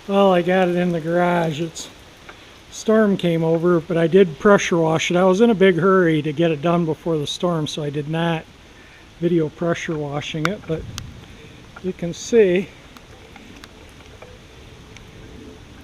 Well, I got it in the garage. Storm came over, but I did pressure wash it. I was in a big hurry to get it done before the storm, so I did not video pressure washing it, but you can see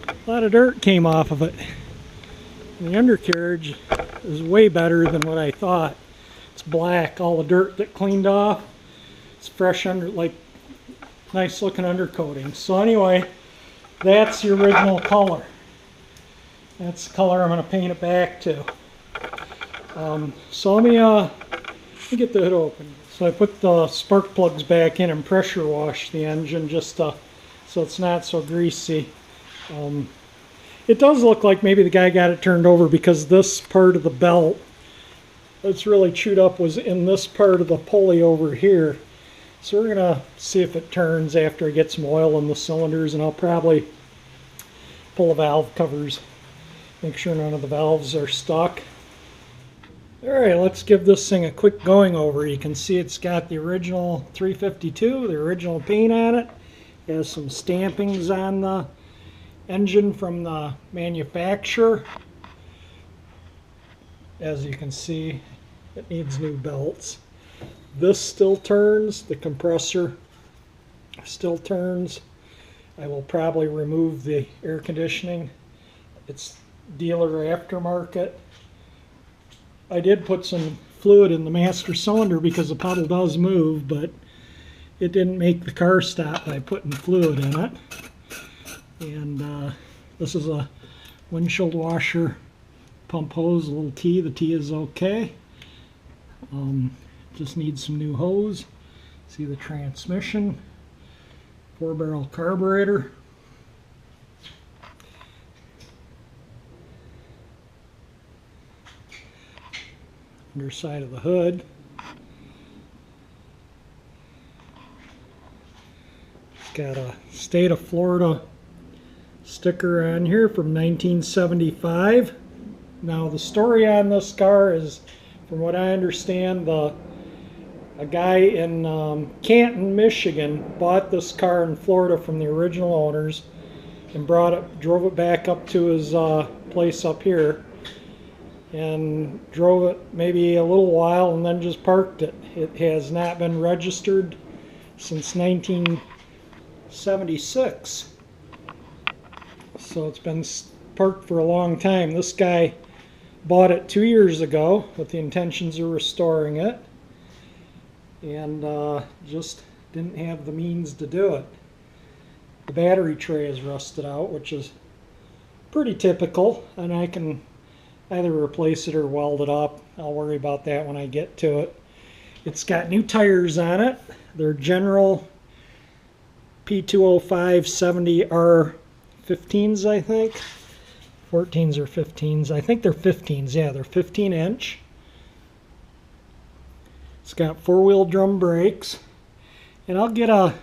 a lot of dirt came off of it. And the undercarriage is way better than what I thought. It's black, all the dirt that cleaned off. It's fresh under, like nice looking undercoating. So anyway, that's the original color. That's the color I'm going to paint it back to. So let me get the hood open. So I put the spark plugs back in and pressure wash the engine just so it's not so greasy. It does look like maybe the guy got it turned over because this part of the belt that's really chewed up was in this part of the pulley over here. So we're going to see if it turns after I get some oil in the cylinders, and I'll probably pull the valve covers, make sure none of the valves are stuck. Alright, let's give this thing a quick going over. You can see it's got the original 352, the original paint on it. It has some stampings on the engine from the manufacturer. As you can see, it needs new belts. This still turns, the compressor still turns. I will probably remove the air conditioning. It's dealer aftermarket. I did put some fluid in the master cylinder because the puddle does move, but it didn't make the car stop by putting fluid in it. And this is a windshield washer pump hose, a little T. The T is okay. Just needs some new hose. See the transmission, 4-barrel carburetor. Underside of the hood. It's got a state of Florida sticker on here from 1975. Now the story on this car is, from what I understand, a guy in Canton, Michigan bought this car in Florida from the original owners and drove it back up to his place up here, and drove it maybe a little while and then just parked it. It has not been registered since 1976. So it's been parked for a long time. This guy bought it 2 years ago with the intentions of restoring it, and just didn't have the means to do it. The battery tray is rusted out, which is pretty typical, and I can either replace it or weld it up. I'll worry about that when I get to it. It's got new tires on it. They're General P205 70R15s, I think. 14s or 15s. I think they're 15s. Yeah, they're 15-inch. It's got 4-wheel drum brakes. And I'll get a...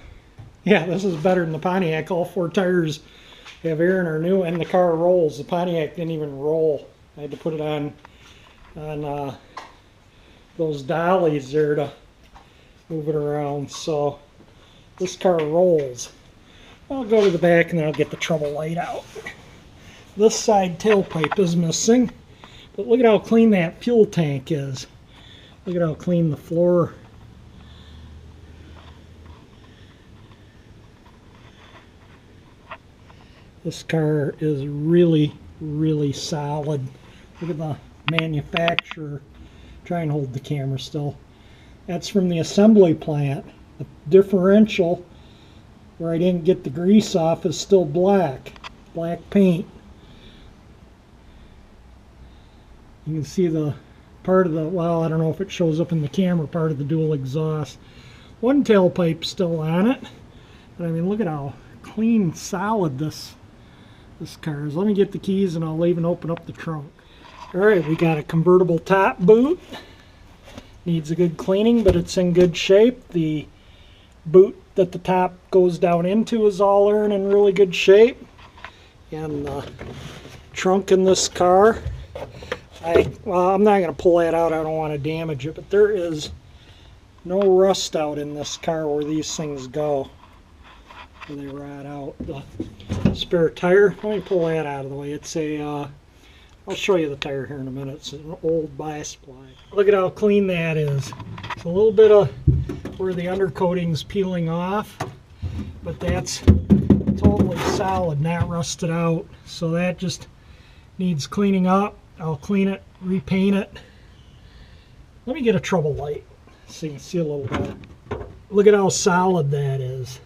Yeah, this is better than the Pontiac. All 4 tires have air and are new, and the car rolls. The Pontiac didn't even roll. I had to put it on those dollies there to move it around. So this car rolls. I'll go to the back and then I'll get the trouble light out. This side tailpipe is missing, but look at how clean that fuel tank is. Look at how clean the floor. This car is really, really solid. Look at the manufacturer. Try and hold the camera still. That's from the assembly plant. The differential, where I didn't get the grease off, is still black. Black paint. You can see the part of the, well, I don't know if it shows up in the camera, part of the dual exhaust. One tailpipe still on it. But I mean, look at how clean, solid this car is. Let me get the keys and I'll even open up the trunk. Alright, we got a convertible top boot. Needs a good cleaning, but it's in good shape. The boot that the top goes down into is all in really good shape. And the trunk in this car, well, I'm not going to pull that out. I don't want to damage it, but there is no rust out in this car where these things go, where they rot out. The spare tire. Let me pull that out of the way. It's a, I'll show you the tire here in a minute. It's an old bias ply. Look at how clean that is. It's a little bit of where the undercoating's peeling off, but that's totally solid, not rusted out. So that just needs cleaning up. I'll clean it, repaint it. Let me get a trouble light so you can see a little bit. Look at how solid that is.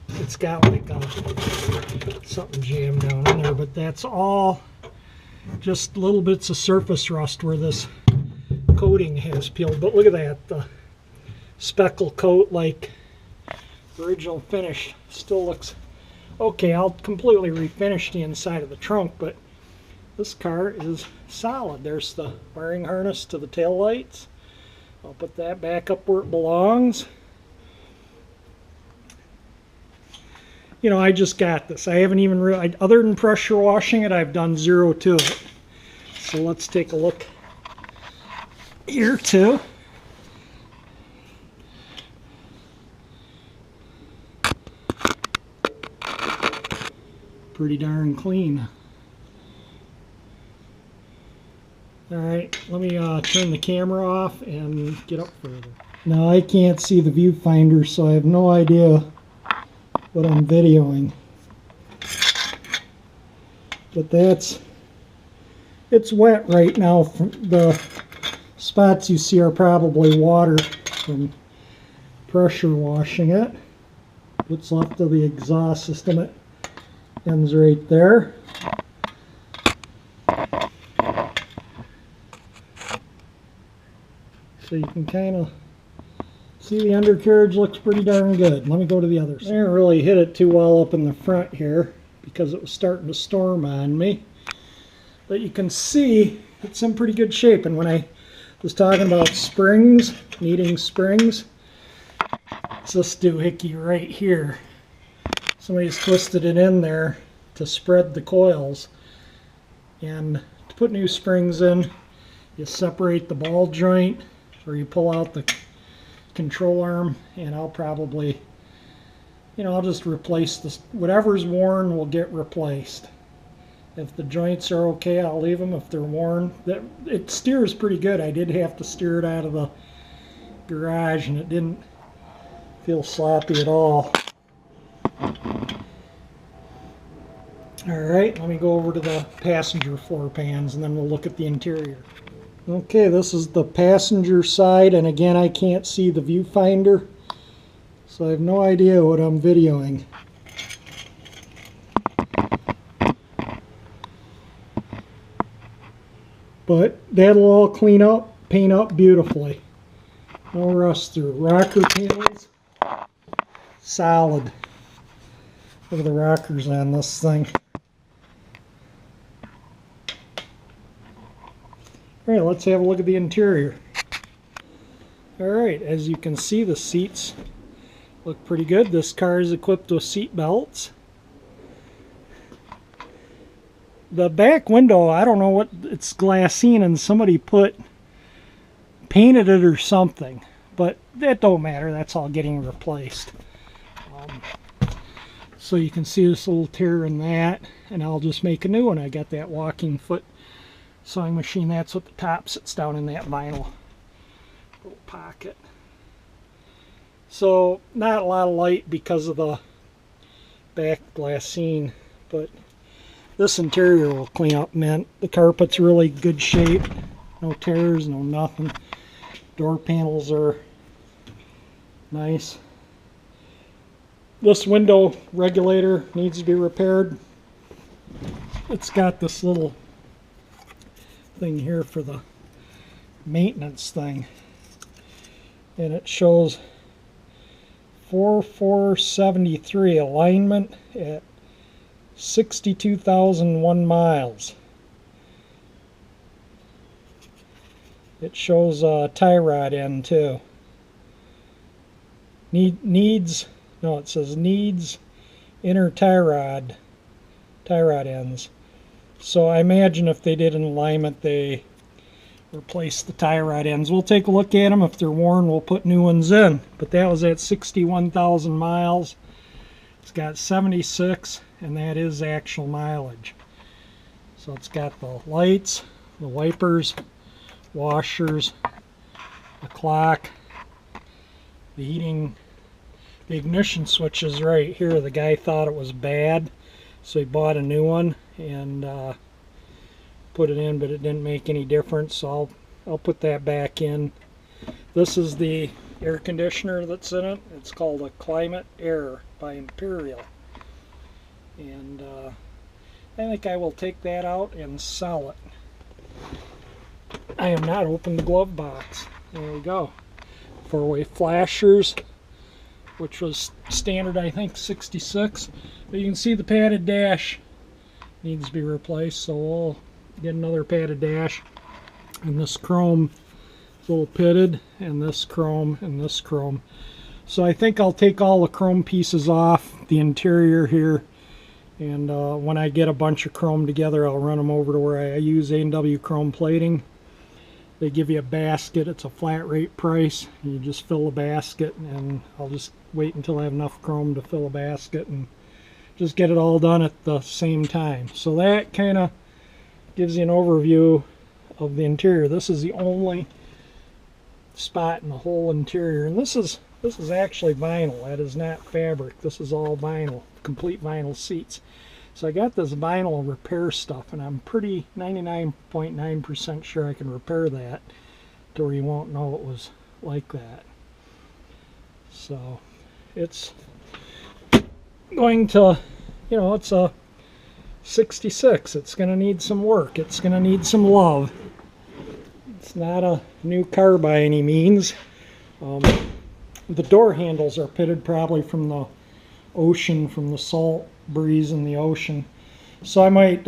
It's got like something jammed down in there, but that's all just little bits of surface rust where this coating has peeled. But look at that, the speckle coat, like original finish, still looks okay. I'll completely refinish the inside of the trunk, but this car is solid. There's the wiring harness to the tail lights. I'll put that back up where it belongs. You know, I just got this. I haven't even really, other than pressure washing it, I've done zero to it. So let's take a look here too. Pretty darn clean. Alright, let me turn the camera off and get up further. Now I can't see the viewfinder, so I have no idea what I'm videoing. But it's wet right now. From the spots you see are probably water from pressure washing it. What's left of the exhaust system, it ends right there. So you can kind of see the undercarriage looks pretty darn good. Let me go to the other side. I didn't really hit it too well up in the front here because it was starting to storm on me. But you can see it's in pretty good shape. And when I was talking about springs, needing springs, it's this doohickey right here. Somebody's twisted it in there to spread the coils. And to put new springs in, you separate the ball joint, or you pull out the control arm, and I'll probably, you know, I'll just replace this. Whatever's worn will get replaced. If the joints are okay, I'll leave them. If they're worn, it steers pretty good. I did have to steer it out of the garage, and it didn't feel sloppy at all. Alright, let me go over to the passenger floor pans, and then we'll look at the interior. Okay, this is the passenger side, and again I can't see the viewfinder, so I have no idea what I'm videoing. But that'll all clean up, paint up beautifully. No rust through. Rocker panels, solid. Look at the rockers on this thing. Alright, let's have a look at the interior. Alright, as you can see, the seats look pretty good. This car is equipped with seat belts. The back window, I don't know what, it's glassine and somebody painted it or something. But that don't matter, that's all getting replaced. So you can see this little tear in that, and I'll just make a new one. I got that walking foot sewing machine. That's what the top sits down in, that vinyl little pocket. So not a lot of light because of the back glassine, but this interior will clean up mint. The carpet's really good shape, no tears, no nothing. Door panels are nice. This window regulator needs to be repaired. It's got this little thing here for the maintenance thing, and it shows 4473 alignment at 62,001 miles. It shows tie rod end too. Needs inner tie rod ends. So I imagine if they did an alignment, they replace the tie rod ends. We'll take a look at them. If they're worn, we'll put new ones in. But that was at 61,000 miles. It's got 76, and that is actual mileage. So it's got the lights, the wipers, washers, the clock, the heating, the ignition switch is right here. The guy thought it was bad, so he bought a new one and put it in, but it didn't make any difference, so I'll put that back in. This is the air conditioner that's in it. It's called a Climate Air by Imperial, and I think I will take that out and sell it. I have not opened the glove box. There we go. Four-way flashers, which was standard, I think, 66. But you can see the padded dash needs to be replaced, so we'll get another padded dash. And this chrome is a little pitted, and this chrome, and this chrome. So I think I'll take all the chrome pieces off the interior here, and when I get a bunch of chrome together, I'll run them over to where I use A&W chrome plating. They give you a basket. It's a flat rate price. You just fill a basket, and I'll just wait until I have enough chrome to fill a basket and just get it all done at the same time. So that kind of gives you an overview of the interior. This is the only spot in the whole interior, and this is actually vinyl. That is not fabric. This is all vinyl, complete vinyl seats. So I got this vinyl repair stuff, and I'm pretty 99.9% sure I can repair that to where you won't know it was like that. So it's going to, you know, it's a 66. It's going to need some work. It's going to need some love. It's not a new car by any means. The door handles are pitted probably from the ocean, from the salt breeze in the ocean. So I might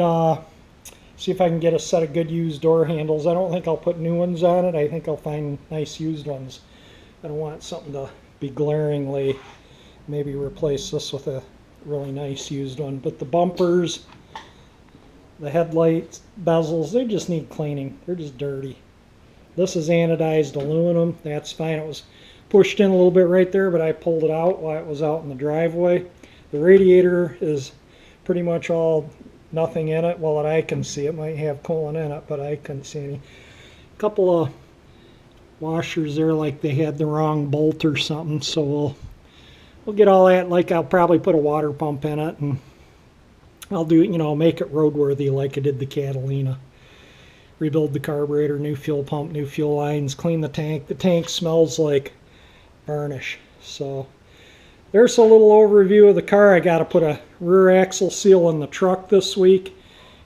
see if I can get a set of good used door handles. I don't think I'll put new ones on it. I think I'll find nice used ones. I don't want something to be glaringly, maybe replace this with a really nice used one. But the bumpers, the headlights, bezels, they just need cleaning. They're just dirty. This is anodized aluminum. That's fine. It was pushed in a little bit right there, but I pulled it out while it was out in the driveway. The radiator is pretty much all nothing in it. Well, that I can see. It might have coolant in it, but I couldn't see any. A couple of washers there, like they had the wrong bolt or something. So we'll get all that. Like I'll probably put a water pump in it, and I'll do, you know, make it roadworthy like I did the Catalina. Rebuild the carburetor, new fuel pump, new fuel lines, clean the tank. The tank smells like varnish. So there's a little overview of the car. I got to put a rear axle seal in the truck this week,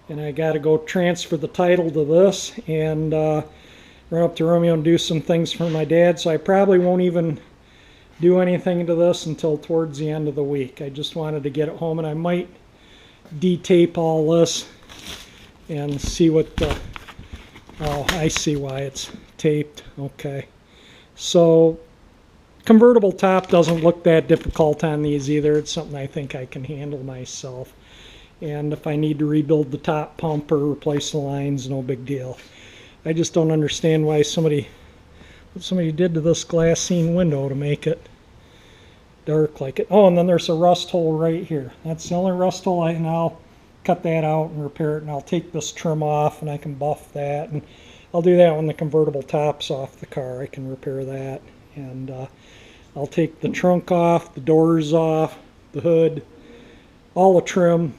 and I got to go transfer the title to this and run up to Romeo and do some things for my dad. So I probably won't even do anything to this until towards the end of the week. I just wanted to get it home, and I might de-tape all this and see what the... Oh, I see why it's taped. Okay. So convertible top doesn't look that difficult on these either. It's something I think I can handle myself. And if I need to rebuild the top pump or replace the lines, no big deal. I just don't understand why what somebody did to this glassine window to make it dark like it. Oh, and then there's a rust hole right here. That's the only rust hole. And I'll cut that out and repair it, and I'll take this trim off and I can buff that, and I'll do that when the convertible top's off the car. I can repair that, and I'll take the trunk off, the doors off, the hood, all the trim.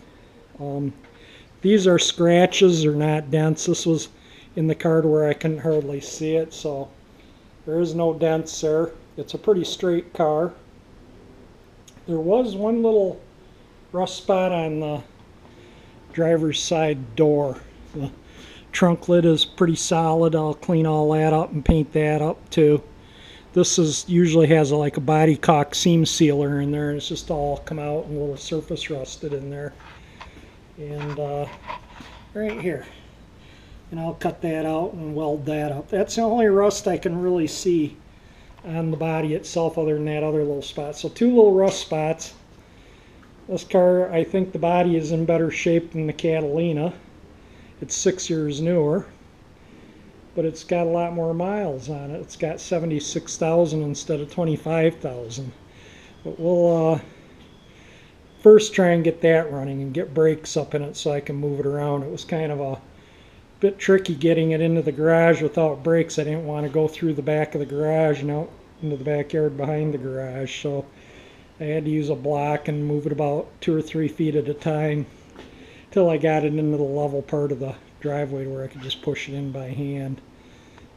These are scratches, they're not dents. This was in the car to where I couldn't hardly see it, so there is no dents there. It's a pretty straight car. There was one little rust spot on the driver's side door. The trunk lid is pretty solid. I'll clean all that up and paint that up too. This usually has like a body cock seam sealer in there, and it's just all come out and a little surface rusted in there. And right here. And I'll cut that out and weld that up. That's the only rust I can really see on the body itself, other than that other little spot. So two little rust spots. This car, I think the body is in better shape than the Catalina. It's 6 years newer. but it's got a lot more miles on it. It's got 76,000 instead of 25,000. But we'll first try and get that running and get brakes up in it so I can move it around. It was kind of a bit tricky getting it into the garage without brakes. I didn't want to go through the back of the garage and out into the backyard behind the garage, so I had to use a block and move it about 2 or 3 feet at a time till I got it into the level part of the driveway where I could just push it in by hand.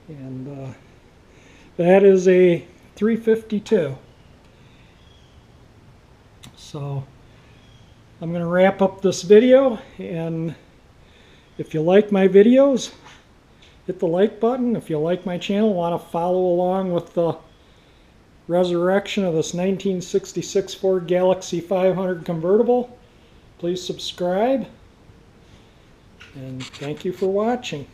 And that is a 352. So I'm going to wrap up this video, and if you like my videos, hit the like button. If you like my channel, want to follow along with the resurrection of this 1966 Ford Galaxie 500 convertible, please subscribe. And thank you for watching.